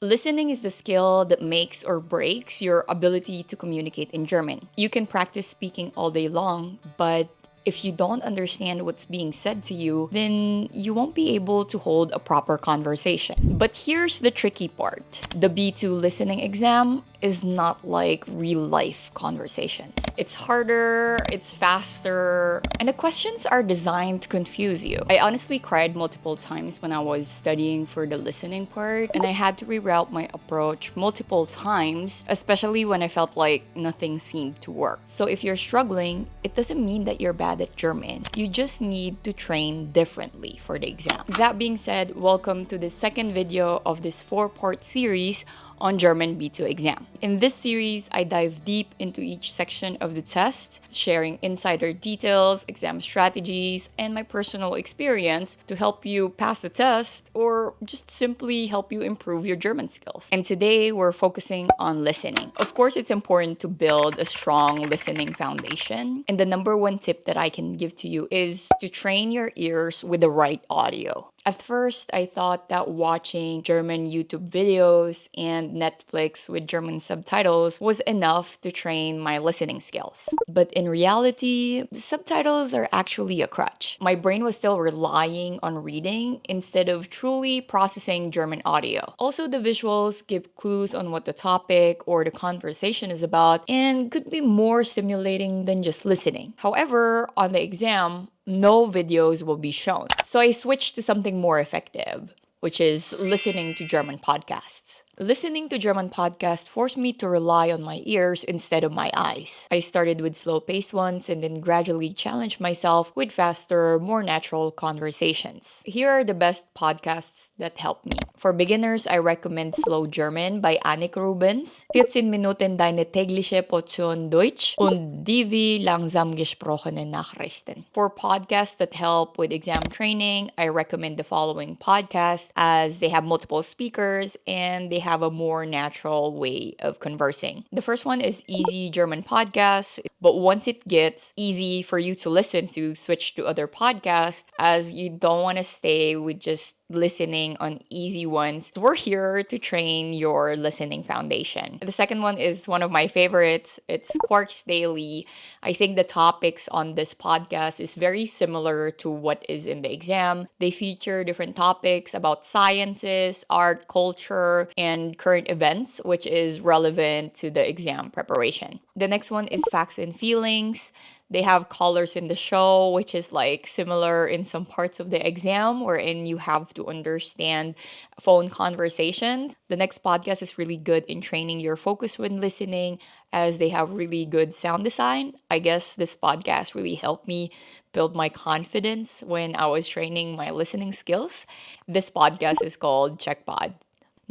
Listening is the skill that makes or breaks your ability to communicate in German. You can practice speaking all day long, but if you don't understand what's being said to you, then you won't be able to hold a proper conversation. But here's the tricky part. The B2 listening exam is not like real life conversations. It's harder, it's faster, and the questions are designed to confuse you. I honestly cried multiple times when I was studying for the listening part, and I had to reroute my approach multiple times, especially when I felt like nothing seemed to work. So if you're struggling, it doesn't mean that you're bad at German. You just need to train differently for the exam. That being said, welcome to the second video of this 4-part series on German B2 exam. In this series, I dive deep into each section of the test, sharing insider details, exam strategies, and my personal experience to help you pass the test or just simply help you improve your German skills. And today, we're focusing on listening. Of course, it's important to build a strong listening foundation. And the number one tip that I can give to you is to train your ears with the right audio. At first, I thought that watching German YouTube videos and Netflix with German subtitles was enough to train my listening skills. But in reality, the subtitles are actually a crutch. My brain was still relying on reading instead of truly processing German audio. Also, the visuals give clues on what the topic or the conversation is about and could be more stimulating than just listening. However, on the exam, no videos will be shown. So I switched to something more effective, which is listening to German podcasts. Listening to German podcasts forced me to rely on my ears instead of my eyes. I started with slow-paced ones and then gradually challenged myself with faster, more natural conversations. Here are the best podcasts that helped me. For beginners, I recommend Slow German by Annik Rubens, 14 Minuten deine tägliche Portion Deutsch und die langsam gesprochene Nachrichten. For podcasts that help with exam training, I recommend the following podcasts as they have multiple speakers and they have a more natural way of conversing. The first one is Easy German Podcast, but once it gets easy for you to listen to, switch to other podcasts as you don't want to stay with just listening on easy ones. We're here to train your listening foundation. The second one is one of my favorites. It's Quarks Daily. I think the topics on this podcast is very similar to what is in the exam. They feature different topics about sciences, art, culture, and current events, which is relevant to the exam preparation. The next one is Facts and Feelings. They have callers in the show, which is like similar in some parts of the exam wherein you have to understand phone conversations. The next podcast is really good in training your focus when listening as they have really good sound design. I guess this podcast really helped me build my confidence when I was training my listening skills. This podcast is called CheckPod.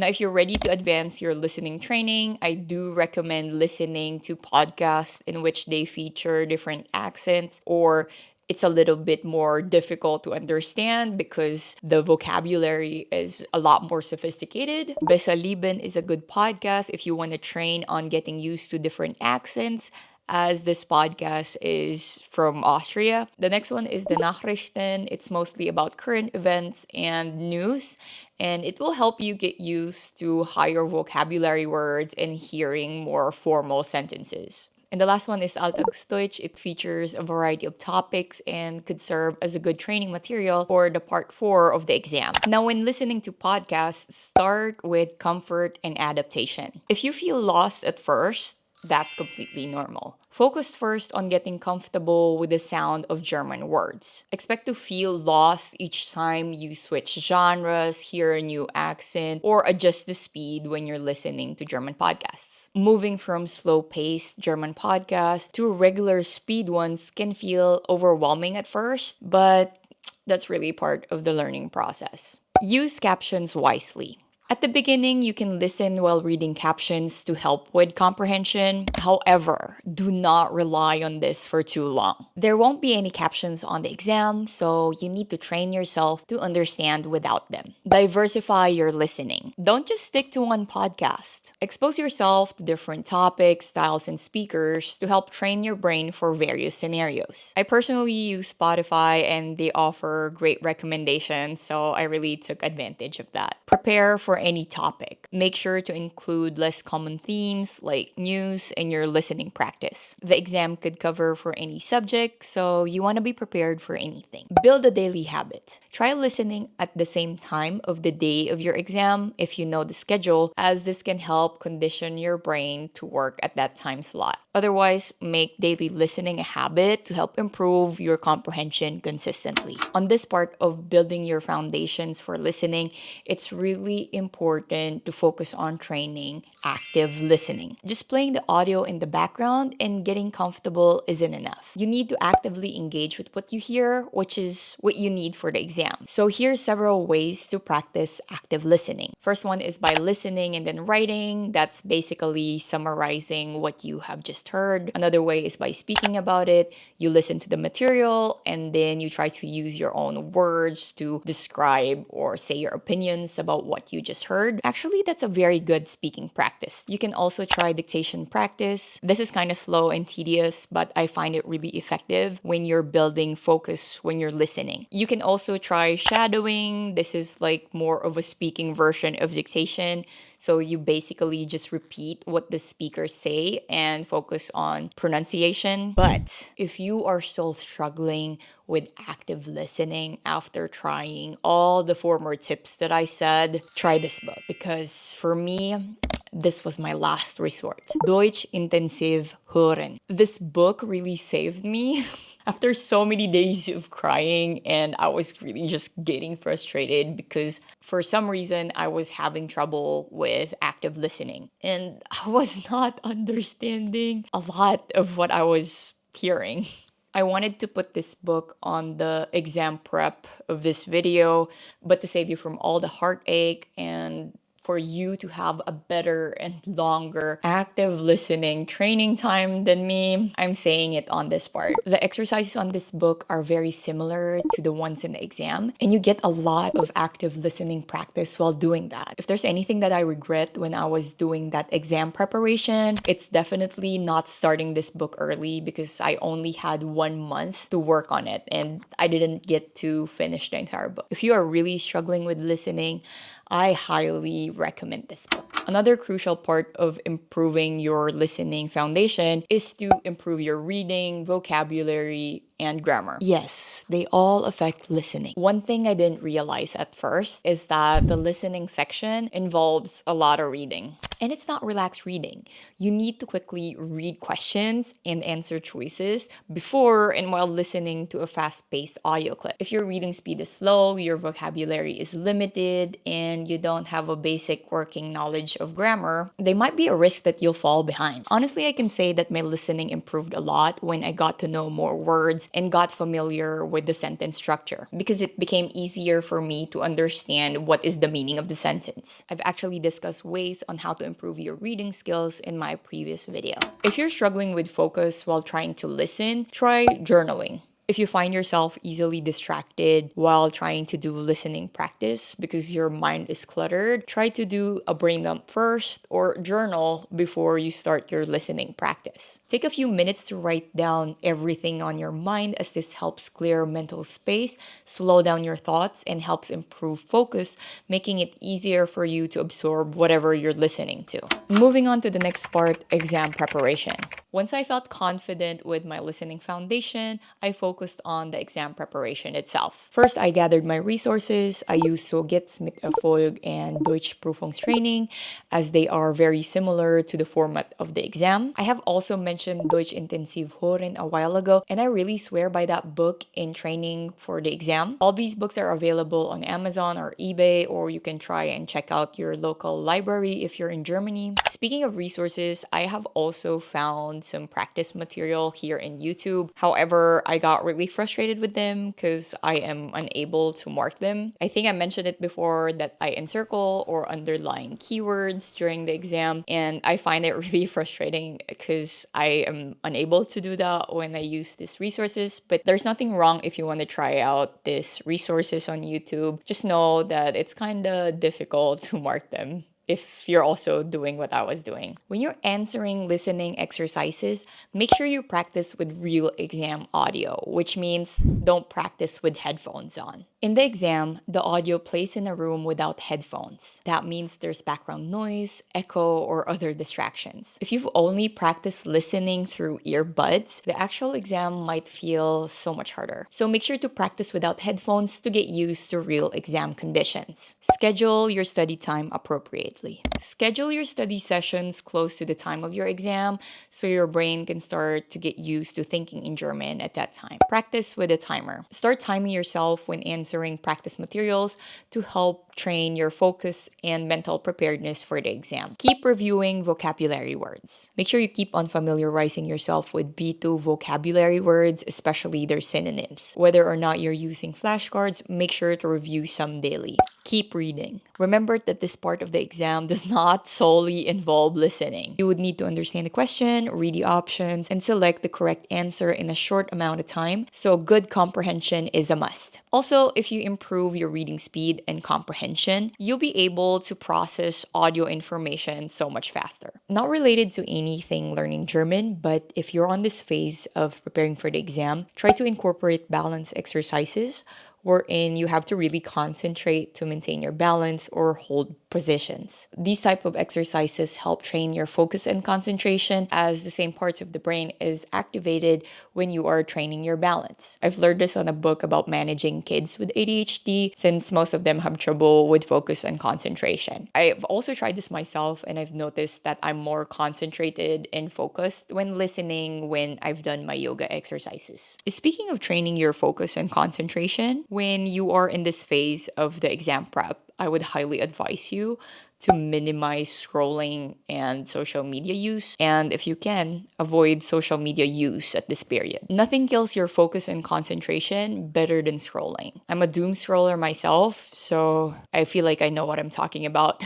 Now, if you're ready to advance your listening training, I do recommend listening to podcasts in which they feature different accents or it's a little bit more difficult to understand because the vocabulary is a lot more sophisticated. Besser Lieben is a good podcast if you want to train on getting used to different accents, as this podcast is from Austria. The next one is the Nachrichten. It's mostly about current events and news, and it will help you get used to higher vocabulary words and hearing more formal sentences. And the last one is Alltagsdeutsch. It features a variety of topics and could serve as a good training material for the part 4 of the exam. Now, when listening to podcasts, start with comfort and adaptation. If you feel lost at first, that's completely normal. Focus first on getting comfortable with the sound of German words. Expect to feel lost each time you switch genres, hear a new accent, or adjust the speed when you're listening to German podcasts. Moving from slow-paced German podcasts to regular speed ones can feel overwhelming at first, but that's really part of the learning process. Use captions wisely. At the beginning, you can listen while reading captions to help with comprehension. However, do not rely on this for too long. There won't be any captions on the exam, so you need to train yourself to understand without them. Diversify your listening. Don't just stick to one podcast. Expose yourself to different topics, styles, and speakers to help train your brain for various scenarios. I personally use Spotify and they offer great recommendations, so I really took advantage of that. Prepare for for any topic. Make sure to include less common themes like news in your listening practice. The exam could cover for any subject, so you want to be prepared for anything. Build a daily habit. Try listening at the same time of the day of your exam if you know the schedule, as this can help condition your brain to work at that time slot. Otherwise, make daily listening a habit to help improve your comprehension consistently. On this part of building your foundations for listening, it's really important to focus on training active listening. Just playing the audio in the background and getting comfortable isn't enough. You need to actively engage with what you hear, which is what you need for the exam. So here's several ways to practice active listening. First one is by listening and then writing. That's basically summarizing what you have just heard. Another way is by speaking about it. You listen to the material and then you try to use your own words to describe or say your opinions about what you just heard. Actually, that's a very good speaking practice. You can also try dictation practice. This is kind of slow and tedious, but I find it really effective when you're building focus when you're listening. You can also try shadowing. This is like more of a speaking version of dictation. So you basically just repeat what the speakers say and focus on pronunciation. But if you are still struggling with active listening after trying all the former tips that I said, try this book. Because for me, this was my last resort. Deutsch Intensiv HÖREN. This book really saved me. After so many days of crying, and I was really just getting frustrated because for some reason I was having trouble with active listening and I was not understanding a lot of what I was hearing. I wanted to put this book on the exam prep of this video, but to save you from all the heartache and for you to have a better and longer active listening training time than me, I'm saying it on this part. The exercises on this book are very similar to the ones in the exam, and you get a lot of active listening practice while doing that. If there's anything that I regret when I was doing that exam preparation, it's definitely not starting this book early because I only had 1 month to work on it and I didn't get to finish the entire book. If you are really struggling with listening, I highly recommend this book. Another crucial part of improving your listening foundation is to improve your reading, vocabulary, and grammar. Yes, they all affect listening. One thing I didn't realize at first is that the listening section involves a lot of reading. And it's not relaxed reading. You need to quickly read questions and answer choices before and while listening to a fast-paced audio clip. If your reading speed is slow, your vocabulary is limited, and you don't have a basic working knowledge of grammar, there might be a risk that you'll fall behind. Honestly, I can say that my listening improved a lot when I got to know more words and got familiar with the sentence structure because it became easier for me to understand what is the meaning of the sentence. I've actually discussed ways on how to improve your reading skills in my previous video. If you're struggling with focus while trying to listen, try journaling. If you find yourself easily distracted while trying to do listening practice because your mind is cluttered, try to do a brain dump first or journal before you start your listening practice. Take a few minutes to write down everything on your mind as this helps clear mental space, slow down your thoughts, and helps improve focus, making it easier for you to absorb whatever you're listening to. Moving on to the next part, exam preparation. Once I felt confident with my listening foundation, I focused on the exam preparation itself. First, I gathered my resources. I used So geht's mit Erfolg and Deutsch Prüfungstraining as they are very similar to the format of the exam. I have also mentioned Deutsch Intensiv HÖREN a while ago, and I really swear by that book in training for the exam. All these books are available on Amazon or eBay, or you can try and check out your local library if you're in Germany. Speaking of resources, I have also found some practice material here in YouTube. However, I got really frustrated with them because I am unable to mark them. I think I mentioned it before that I encircle or underline keywords during the exam, and I find it really frustrating because I am unable to do that when I use these resources. But there's nothing wrong if you want to try out these resources on YouTube. Just know that it's kind of difficult to mark them. if you're also doing what I was doing. When you're answering listening exercises, make sure you practice with real exam audio, which means don't practice with headphones on. In the exam, the audio plays in a room without headphones. That means there's background noise, echo, or other distractions. If you've only practiced listening through earbuds, the actual exam might feel so much harder. So make sure to practice without headphones to get used to real exam conditions. Schedule your study time appropriately. Schedule your study sessions close to the time of your exam so your brain can start to get used to thinking in German at that time. Practice with a timer. Start timing yourself when answering practice materials to help train your focus and mental preparedness for the exam. Keep reviewing vocabulary words. Make sure you keep on familiarizing yourself with B2 vocabulary words, especially their synonyms. Whether or not you're using flashcards, make sure to review some daily. Keep reading. Remember that this part of the exam does not solely involve listening. You would need to understand the question, read the options, and select the correct answer in a short amount of time, so good comprehension is a must. Also, if you improve your reading speed and comprehension, you'll be able to process audio information so much faster. Not related to anything learning German, but if you're on this phase of preparing for the exam, try to incorporate balance exercises wherein you have to really concentrate to maintain your balance or hold positions. These type of exercises help train your focus and concentration, as the same parts of the brain is activated when you are training your balance. I've learned this on a book about managing kids with ADHD, since most of them have trouble with focus and concentration. I've also tried this myself, and I've noticed that I'm more concentrated and focused when listening when I've done my yoga exercises. Speaking of training your focus and concentration, when you are in this phase of the exam prep, I would highly advise you to minimize scrolling and social media use. And if you can, avoid social media use at this period. Nothing kills your focus and concentration better than scrolling. I'm a doom scroller myself, so I feel like I know what I'm talking about.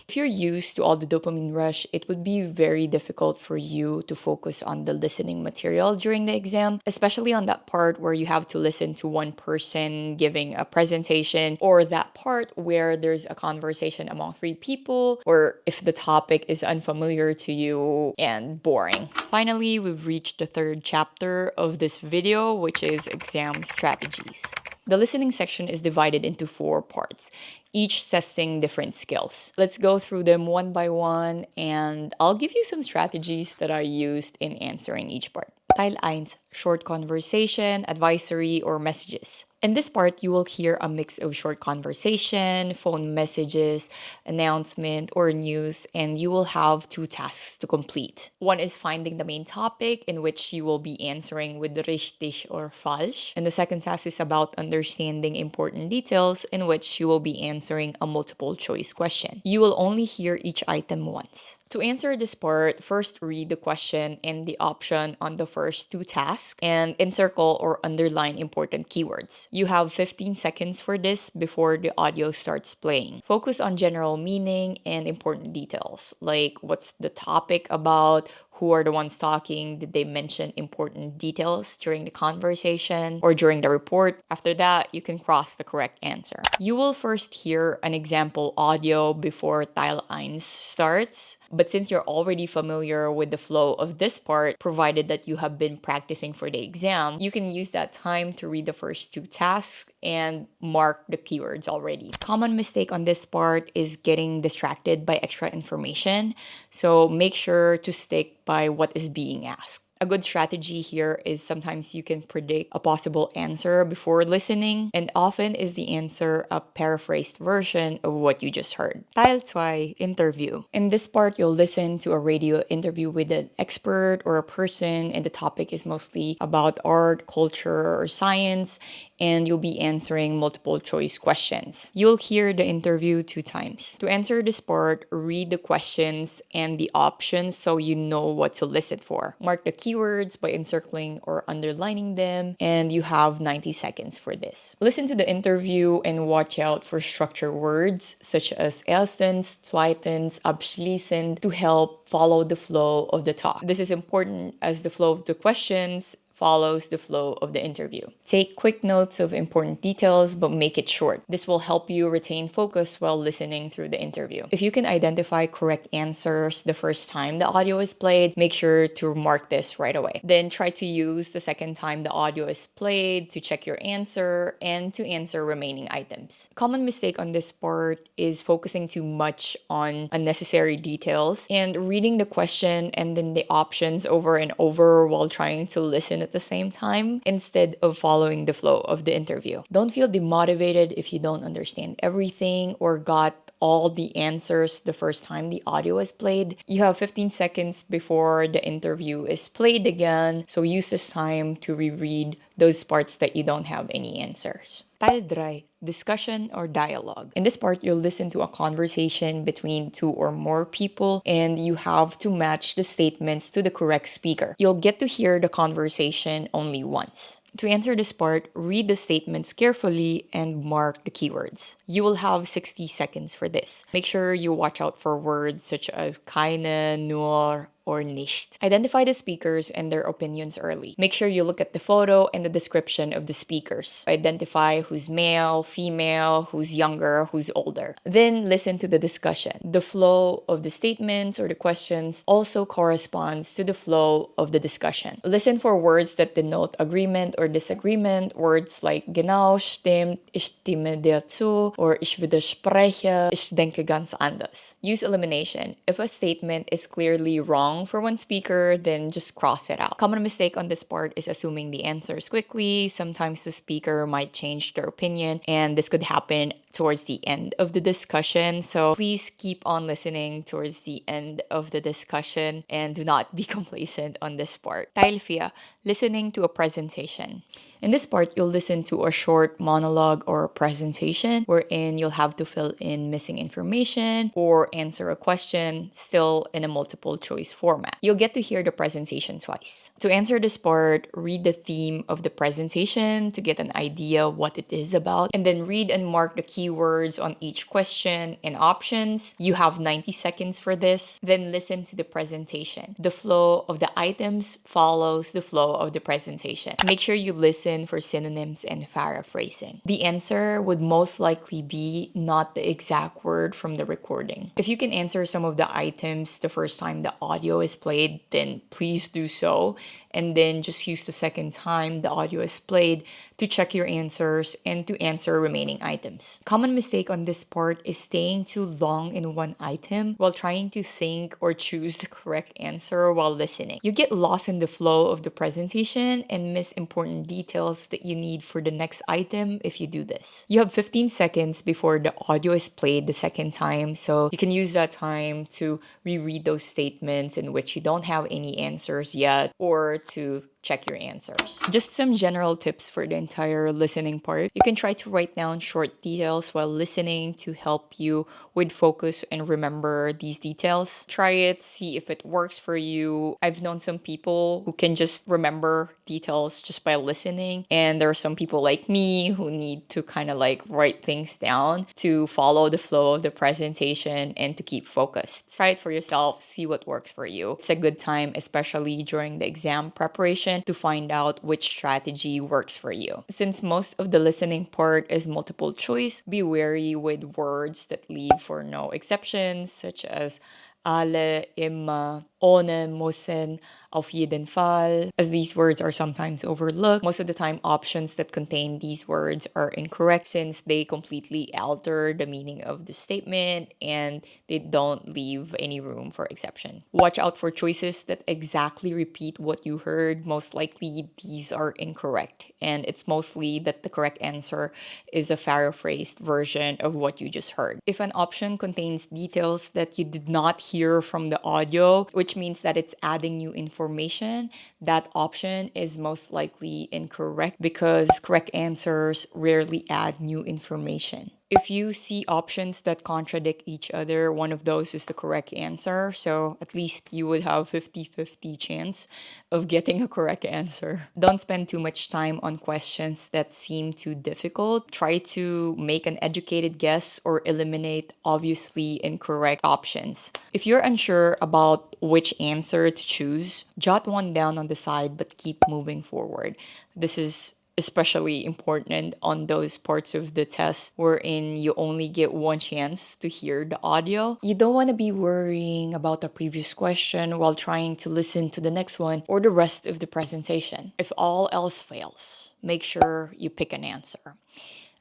If you're used to all the dopamine rush, it would be very difficult for you to focus on the listening material during the exam, especially on that part where you have to listen to one person giving a presentation, or that part where there's a conversation among three people, or if the topic is unfamiliar to you and boring. Finally, we've reached the third chapter of this video, which is exam strategies. The listening section is divided into 4 parts, each testing different skills. Let's go through them one by one, and I'll give you some strategies that I used in answering each part. Teil 1, short conversation, advisory, or messages. In this part, you will hear a mix of short conversation, phone messages, announcement, or news, and you will have 2 tasks to complete. One is finding the main topic, in which you will be answering with richtig or falsch. And the second task is about understanding important details, in which you will be answering a multiple choice question. You will only hear each item once. To answer this part, first read the question and the option on the first 2 tasks, and encircle or underline important keywords. You have 15 seconds for this before the audio starts playing. Focus on general meaning and important details, like what's the topic about, who are the ones talking, did they mention important details during the conversation or during the report. After that, you can cross the correct answer. You will first hear an example audio before Teil 1 starts, but since you're already familiar with the flow of this part, provided that you have been practicing for the exam, you can use that time to read the first 2 tasks and mark the keywords already. Common mistake on this part is getting distracted by extra information, so make sure to stick by what is being asked. A good strategy here is sometimes you can predict a possible answer before listening, and often is the answer a paraphrased version of what you just heard. Teil 2, interview. In this part, you'll listen to a radio interview with an expert or a person, and the topic is mostly about art, culture, or science, and you'll be answering multiple choice questions. You'll hear the interview 2 times. To answer this part, read the questions and the options so you know what to listen for. Mark the keywords by encircling or underlining them, and you have 90 seconds for this. Listen to the interview and watch out for structure words such as erstens, zweitens, abschließend to help follow the flow of the talk. This is important as the flow of the questions follows the flow of the interview. Take quick notes of important details, but make it short. This will help you retain focus while listening through the interview. If you can identify correct answers the first time the audio is played, make sure to mark this right away. Then try to use the second time the audio is played to check your answer and to answer remaining items. Common mistake on this part is focusing too much on unnecessary details and reading the question and then the options over and over while trying to listen at the same time instead of following the flow of the interview. Don't feel demotivated if you don't understand everything or got all the answers the first time the audio is played. You have 15 seconds before the interview is played again, so use this time to reread those parts that you don't have any answers. Taldray, discussion or dialogue. In this part, you'll listen to a conversation between two or more people and you have to match the statements to the correct speaker. You'll get to hear the conversation only once. To answer this part, read the statements carefully and mark the keywords. You will have 60 seconds for this. Make sure you watch out for words such as keine, nur, or nicht. Identify the speakers and their opinions early. Make sure you look at the photo and the description of the speakers. Identify who's male, female, who's younger, who's older. Then listen to the discussion. The flow of the statements or the questions also corresponds to the flow of the discussion. Listen for words that denote agreement or disagreement. Words like genau, stimmt, ich stimme dir zu, or ich widerspreche, ich denke ganz anders. Use elimination. If a statement is clearly wrong for one speaker, then just cross it out. Common mistake on this part is assuming the answers quickly. Sometimes the speaker might change their opinion, and this could happen towards the end of the discussion. So please keep on listening towards the end of the discussion and do not be complacent on this part. Tailfia, listening to a presentation. In this part, you'll listen to a short monologue or a presentation wherein you'll have to fill in missing information or answer a question still in a multiple choice format. You'll get to hear the presentation twice. To answer this part, read the theme of the presentation to get an idea what it is about, and then read and mark the keywords on each question and options. You have 90 seconds for this. Then listen to the presentation. The flow of the items follows the flow of the presentation. Make sure you listen for synonyms and paraphrasing. The answer would most likely be not the exact word from the recording. If you can answer some of the items the first time the audio is played, then please do so. And then just use the second time the audio is played to check your answers and to answer remaining items. Common mistake on this part is staying too long in one item while trying to think or choose the correct answer while listening. You get lost in the flow of the presentation and miss important details that you need for the next item if you do this. You have 15 seconds before the audio is played the second time, so you can use that time to reread those statements in which you don't have any answers yet or to check your answers. Just some general tips for the entire listening part. You can try to write down short details while listening to help you with focus and remember these details. Try it, see if it works for you. I've known some people who can just remember details just by listening, and there are some people like me who need to kind of like write things down to follow the flow of the presentation and to keep focused. Try it for yourself, see what works for you. It's a good time, especially during the exam preparation, to find out which strategy works for you. Since most of the listening part is multiple choice, be wary with words that leave for no exceptions, such as alle, immer, ohne, müssen, auf jeden Fall, as these words are sometimes overlooked. Most of the time, options that contain these words are incorrect since they completely alter the meaning of the statement and they don't leave any room for exception. Watch out for choices that exactly repeat what you heard. Most likely, these are incorrect, and it's mostly that the correct answer is a paraphrased version of what you just heard. If an option contains details that you did not hear from the audio, which means that it's adding new information, that option is most likely incorrect because correct answers rarely add new information. If you see options that contradict each other, one of those is the correct answer. So at least you would have 50-50 chance of getting a correct answer. Don't spend too much time on questions that seem too difficult. Try to make an educated guess or eliminate obviously incorrect options. If you're unsure about which answer to choose, jot one down on the side but keep moving forward. This is especially important on those parts of the test wherein you only get one chance to hear the audio. You don't want to be worrying about the previous question while trying to listen to the next one or the rest of the presentation. If all else fails, make sure you pick an answer.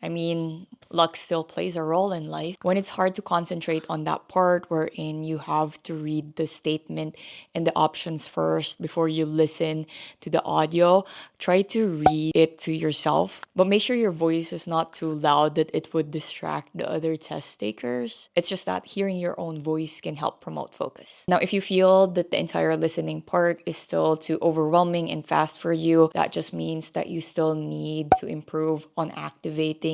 I mean, luck still plays a role in life. When it's hard to concentrate on that part wherein you have to read the statement and the options first before you listen to the audio, try to read it to yourself. But make sure your voice is not too loud that it would distract the other test takers. It's just that hearing your own voice can help promote focus. Now, if you feel that the entire listening part is still too overwhelming and fast for you, that just means that you still need to improve on activating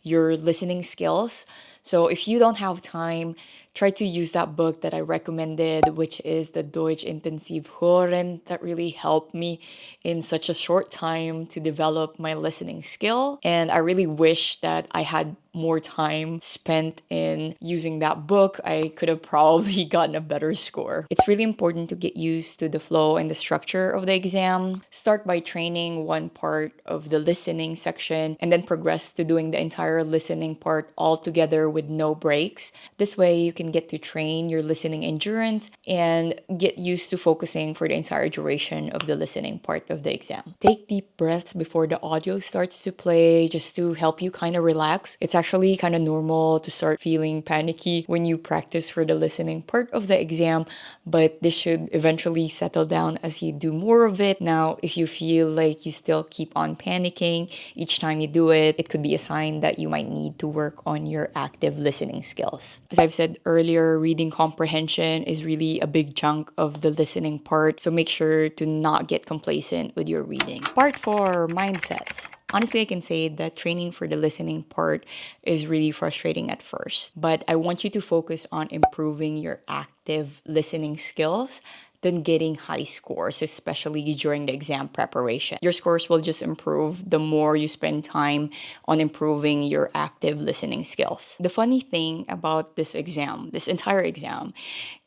your listening skills. So if you don't have time, try to use that book that I recommended, which is the Deutsch Intensiv HÖREN. That really helped me in such a short time to develop my listening skill. And I really wish that I had more time spent in using that book. I could have probably gotten a better score. It's really important to get used to the flow and the structure of the exam. Start by training one part of the listening section and then progress to doing the entire listening part all together with no breaks. This way you can get to train your listening endurance and get used to focusing for the entire duration of the listening part of the exam. Take deep breaths before the audio starts to play just to help you kind of relax. It's actually kind of normal to start feeling panicky when you practice for the listening part of the exam, but this should eventually settle down as you do more of it. Now, if you feel like you still keep on panicking each time you do it, it could be a sign that you might need to work on your active listening skills. As I've said earlier, reading comprehension is really a big chunk of the listening part, so make sure to not get complacent with your reading. Part 4, mindsets. Honestly, I can say that training for the listening part is really frustrating at first, but I want you to focus on improving your active listening skills than getting high scores, especially during the exam preparation. Your scores will just improve the more you spend time on improving your active listening skills. The funny thing about this exam, this entire exam,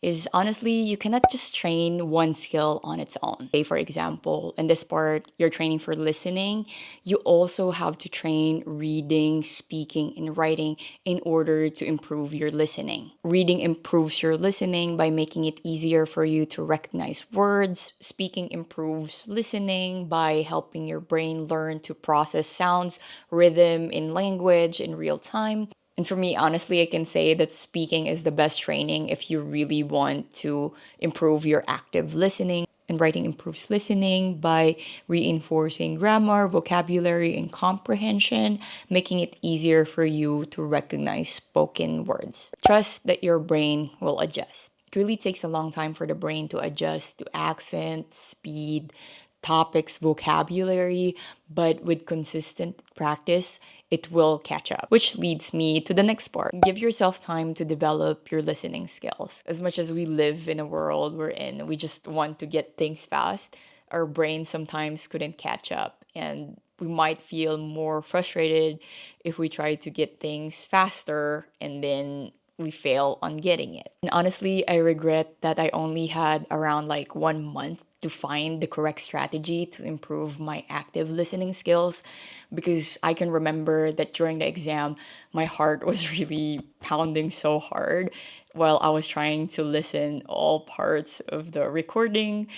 is honestly, you cannot just train one skill on its own. Say, for example, in this part, you're training for listening. You also have to train reading, speaking, and writing in order to improve your listening. Reading improves your listening by making it easier for you to recognize words. Speaking improves listening by helping your brain learn to process sounds, rhythm, in language in real time. And for me, honestly, I can say that speaking is the best training if you really want to improve your active listening. And writing improves listening by reinforcing grammar, vocabulary, and comprehension, making it easier for you to recognize spoken words. Trust that your brain will adjust. It really takes a long time for the brain to adjust to accent, speed, topics, vocabulary, but with consistent practice, it will catch up. Which leads me to the next part. Give yourself time to develop your listening skills. As much as we live in a world wherein we just want to get things fast, our brain sometimes couldn't catch up, and we might feel more frustrated if we try to get things faster and then we fail on getting it. And honestly, I regret that I only had around 1 month to find the correct strategy to improve my active listening skills, because I can remember that during the exam, my heart was really pounding so hard while I was trying to listen all parts of the recording,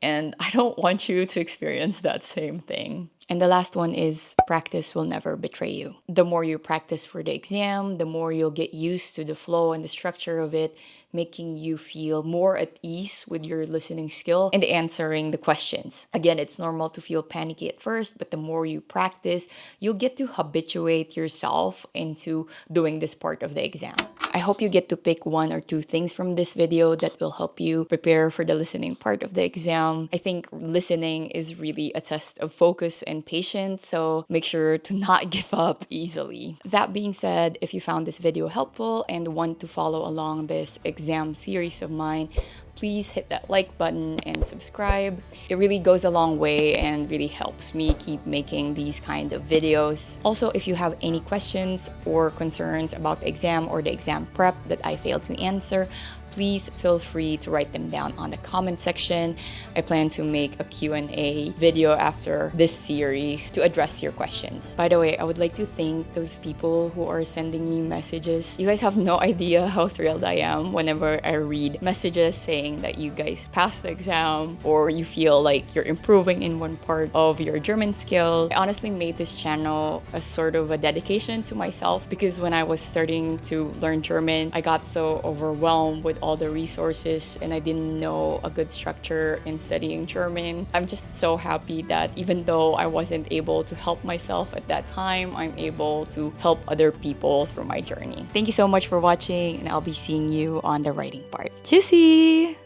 and I don't want you to experience that same thing. And the last one is practice will never betray you. The more you practice for the exam, the more you'll get used to the flow and the structure of it, making you feel more at ease with your listening skill and answering the questions. Again, it's normal to feel panicky at first, but the more you practice, you'll get to habituate yourself into doing this part of the exam. I hope you get to pick 1 or 2 things from this video that will help you prepare for the listening part of the exam. I think listening is really a test of focus and and patient, so make sure to not give up easily. That being said, if you found this video helpful and want to follow along this exam series of mine, please hit that like button and subscribe. It really goes a long way and really helps me keep making these kind of videos. Also, if you have any questions or concerns about the exam or the exam prep that I failed to answer, please feel free to write them down on the comment section. I plan to make a Q&A video after this series to address your questions. By the way, I would like to thank those people who are sending me messages. You guys have no idea how thrilled I am whenever I read messages saying that you guys passed the exam or you feel like you're improving in one part of your German skill. I honestly made this channel a sort of a dedication to myself because when I was starting to learn German, I got so overwhelmed with all the resources and I didn't know a good structure in studying German. I'm just so happy that even though I wasn't able to help myself at that time, I'm able to help other people through my journey. Thank you so much for watching and I'll be seeing you on the writing part. Tschüssi!